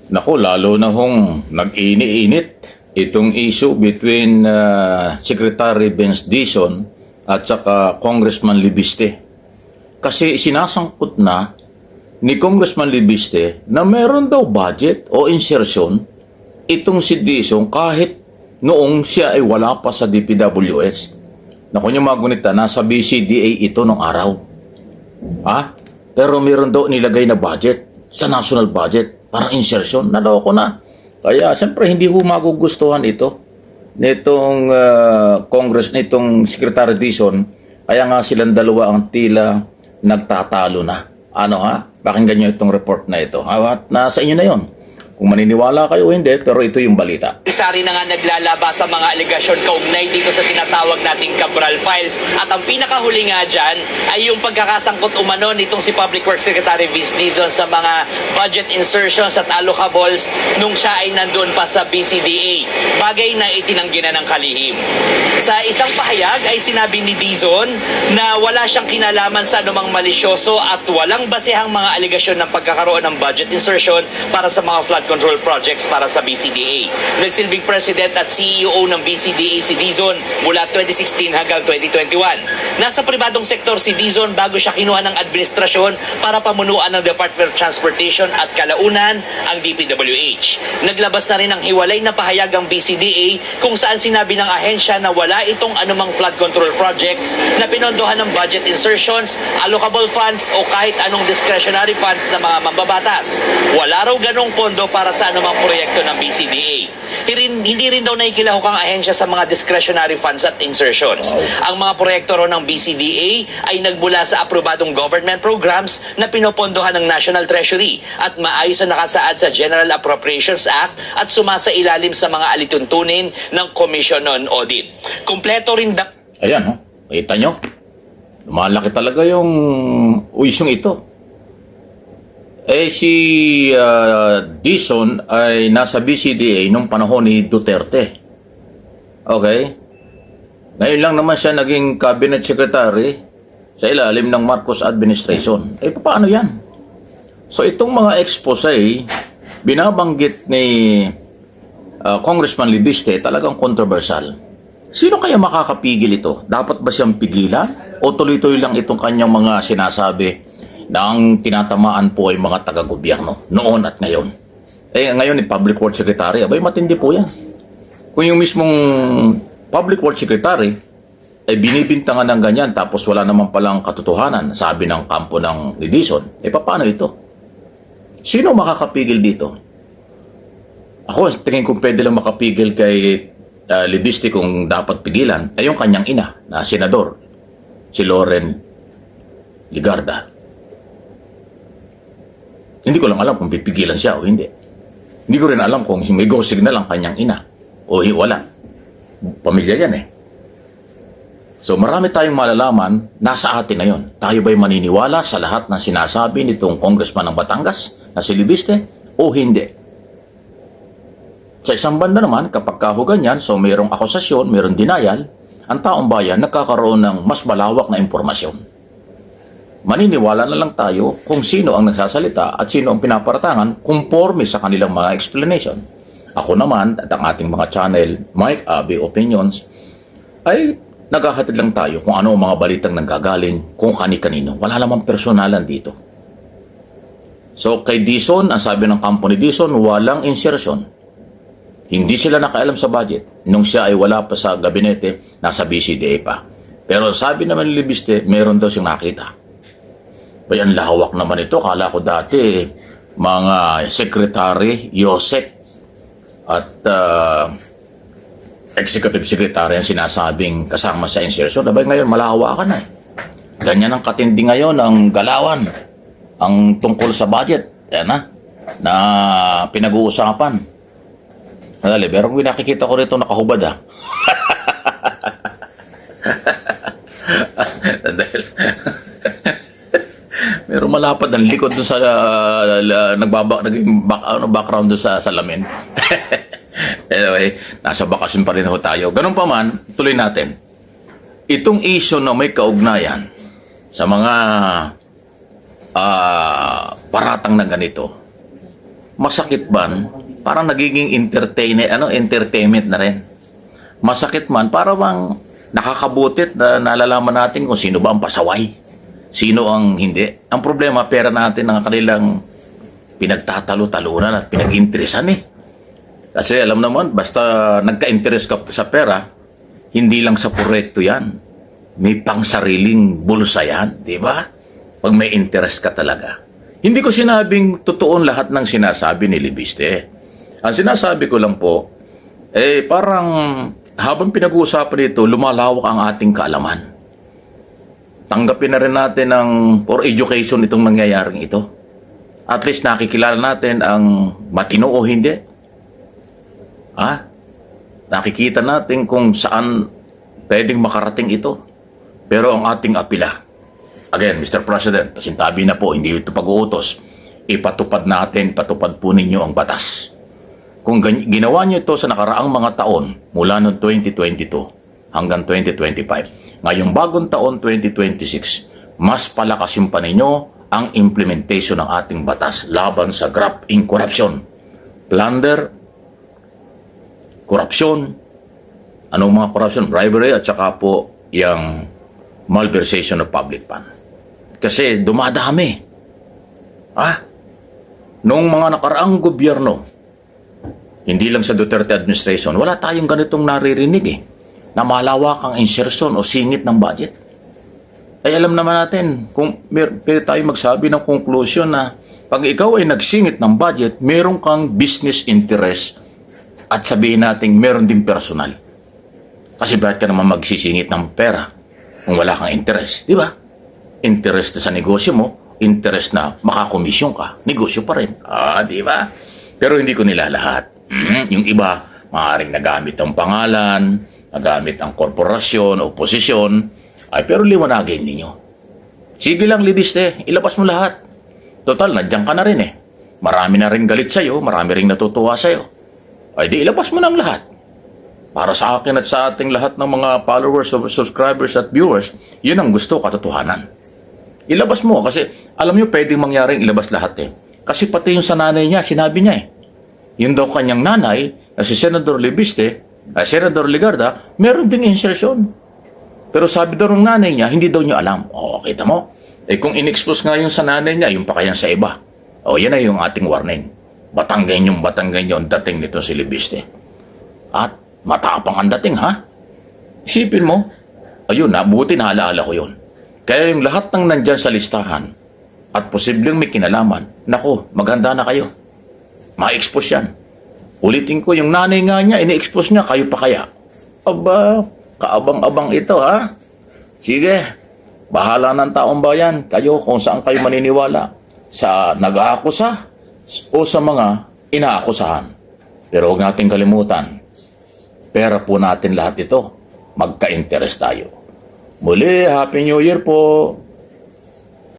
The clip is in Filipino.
Naku, lalo na hong nag-ini-init itong issue between Secretary Vince Dizon at saka Congressman Libiste. Kasi sinasangkot na ni Congressman Libiste na meron daw budget o insertion itong si Dizon kahit noong siya ay wala pa sa DPWS. Naku niya mga gunita, nasa BCDA ito nung araw. Pero meron daw nilagay na budget sa national budget. Parang insertion, naloko na. Kaya siyempre hindi ho magugustuhan ito nitong Congress, nitong Secretary Dizon. Kaya nga silang dalawa ang tila nagtatalo na. Pakinggan nyo itong report na ito. At nasa inyo na yon. Kung maniniwala kayo o hindi, pero ito yung balita. Isa rin na nga naglalaba sa mga alegasyon kaugnay dito sa tinatawag nating Cabral Files. At ang pinakahuli nga dyan ay yung pagkakasangkot umano nitong si Public Works Secretary Vince Dizon sa mga budget insertions at allocables nung siya ay nandun pa sa BCDA. Bagay na itinanggi na ng kalihim. Sa isang pahayag ay sinabi ni Dizon na wala siyang kinalaman sa anumang malisyoso at walang basehang mga alegasyon ng pagkakaroon ng budget insertion para sa mga flood control projects para sa BCDA. Nagsilbing President at CEO ng BCDA si Dizon mula 2016 hanggang 2021. Nasa pribadong sektor si Dizon bago siya kinuha ng administrasyon para pamunuan ng Department of Transportation at kalaunan ang DPWH. Naglabas na rin ng hiwalay na pahayag ang BCDA kung saan sinabi ng ahensya na wala itong anumang flood control projects na pinondohan ng budget insertions, allocable funds o kahit anong discretionary funds ng mga mambabatas. Wala raw ganong pondo para sa anumang proyekto ng BCDA. Hindi rin daw nakikilahok ang ahensya sa mga discretionary funds at insertions. Ang mga proyekto raw ng BCDA ay nagmula sa aprobadong government programs na pinopondohan ng National Treasury at maayos na nakasaad sa General Appropriations Act at sumasa ilalim sa mga alituntunin ng Commission on Audit. Kumpleto rin Ayan, kita nyo? Malaki talaga yung uisyong ito. Si Dizon ay nasa BCDA nung panahon ni Duterte. Okay? Ngayon lang naman siya naging cabinet secretary sa ilalim ng Marcos administration. Paano yan? So itong mga expose, binabanggit ni Congressman Libiste, talagang controversial. Sino kaya makakapigil ito? Dapat ba siyang pigilan? O tuloy-tuloy lang itong kanyang mga sinasabi na ang tinatamaan po ay mga taga-gobyerno noon at ngayon? Ngayon ni Public Works Secretary, matindi po yan. Kung yung mismong Public Works Secretary ay binibintangan ng ganyan tapos wala naman palang katotohanan, sabi ng kampo ng Dizon, paano ito? Sino makakapigil dito? Ako, tingin kong pwede lang makapigil kay Libiste kung dapat pigilan ay yung kanyang ina na senador, si Loren Ligarda. Hindi ko lang alam kung pipigilan siya o hindi. Hindi ko rin alam kung may go signal ang kanyang ina o wala. Pamilya yan So marami tayong malalaman, nasa atin na yon. Tayo ba'y maniniwala sa lahat ng sinasabi nitong congressman ng Batangas na si Libiste o hindi? Sa isang banda naman, kapag kahugan yan, so mayroong akusasyon, mayroong denial, ang taong bayan nagkakaroon ng mas malawak na impormasyon. Maniniwala na lang tayo kung sino ang nagsasalita at sino ang pinaparatangan conforme sa kanilang mga explanation. Ako naman at ang ating mga channel, Mike Abby Opinions, ay naghahatid lang tayo kung ano ang mga balitang nanggagaling, kung kani-kanino. Wala lamang personalan dito. So kay Dizon, ang sabi ng kampo ni Dizon, walang insertion. Hindi sila nakaalam sa budget. Nung siya ay wala pa sa gabinete, nasa BCDA pa. Pero sabi naman ni Libiste, meron daw siyang nakita. Ang lawak naman ito. Kala ko dati, mga secretary, Yosek, at executive secretary ang sinasabing kasama sa insertion. Ngayon, malawakan na Ganyan ang katindi ngayon ang galawan. Ang tungkol sa budget. Yan na pinag-uusapan. Madali, pero kung nakikita ko rito nakahubad Dahil meron malapad ang likod doon sa naging background doon sa salamin. Anyway, nasa bakasyon pa rin tayo. Ganun pa man, tuloy natin. Itong issue na may kaugnayan sa mga paratang na ganito, masakit man, parang nagiging entertainment na rin. Masakit man, para bang nakakabutit na nalalaman natin kung sino ba ang pasaway, sino ang hindi. Ang problema, pera natin ang kanilang pinagtatalo-talunan at pinag-interesan eh. Kasi alam naman, basta nagka-interest ka sa pera, hindi lang sa proyekto yan. May pang-sariling bulsa yan, di ba? Pag may interest ka talaga. Hindi ko sinabing totoo lahat ng sinasabi ni Libiste. Ang sinasabi ko lang po, parang habang pinag-uusapan ito, lumalawak ang ating kaalaman. Tanggapin na rin natin for education itong nangyayaring ito. At least nakikilala natin ang matino o hindi. Nakikita natin kung saan pwedeng makarating ito. Pero ang ating apila, again, Mr. President, pasintabi na po, hindi ito pag-uutos. Ipatupad po ninyo ang batas. Kung ginawa niyo ito sa nakaraang mga taon, mula noong 2022 hanggang 2025, ngayong bagong taon, 2026, mas palakasin pa ninyo ang implementation ng ating batas laban sa graft in corruption. Plunder, korupsyon, anong mga corruption, bribery, at saka po yung malversation of public fund. Kasi dumadami. Noong mga nakaraang gobyerno, hindi lang sa Duterte administration, wala tayong ganitong naririnig na malawak ang insertion o singit ng budget. Ay alam naman natin, kung pwede tayo magsabi ng conclusion na pag ikaw ay nagsingit ng budget, meron kang business interest at sabihin natin meron din personal. Kasi bakit ka naman magsisingit ng pera kung wala kang interest, di ba? Interest na sa negosyo mo, interest na makakomisyon ka, negosyo pa rin. Di ba? Pero hindi ko nila lahat. Yung iba, maaaring nagamit ang pangalan, nagamit ang korporasyon o posisyon, pero liwanagin ninyo. Sige lang, Libiste, ilabas mo lahat. Total, nandiyan ka na rin Marami na rin galit sa'yo, marami rin natutuwa sa'yo. Ay di ilabas mo ng lahat. Para sa akin at sa ating lahat ng mga followers, subscribers at viewers, yun ang gusto, katotohanan. Ilabas mo kasi alam nyo pwedeng mangyaring ilabas lahat Kasi pati yung sa nanay niya, sinabi niya Yun daw kanyang nanay, na si Senador Libiste, Senador Ligarda, meron ding insertion. Pero sabi daw ng nanay niya, hindi daw niya alam. Kita mo? Kung in-expose nga yung sa nanay niya, yung pa kaya sa iba. Yan na yung ating warning. Batanggay yung dating nito si Libiste. At matapang ang dating, Isipin mo, ayun buti naalaala ko yun. Kaya yung lahat ng nandyan sa listahan at posibleng may kinalaman, nako, maghanda na kayo. Ma-expose yan. Ulitin ko, yung nanay nga niya, ini-expose niya, kayo pa kaya? Aba, kaabang-abang ito, Sige, bahala ng taong bayan, kayo kung saan kayo maniniwala. Sa nag-aakusa o sa mga inaakusahan. Pero huwag natin kalimutan, pera po natin lahat ito. Magka-interest tayo. Muli, Happy New Year po!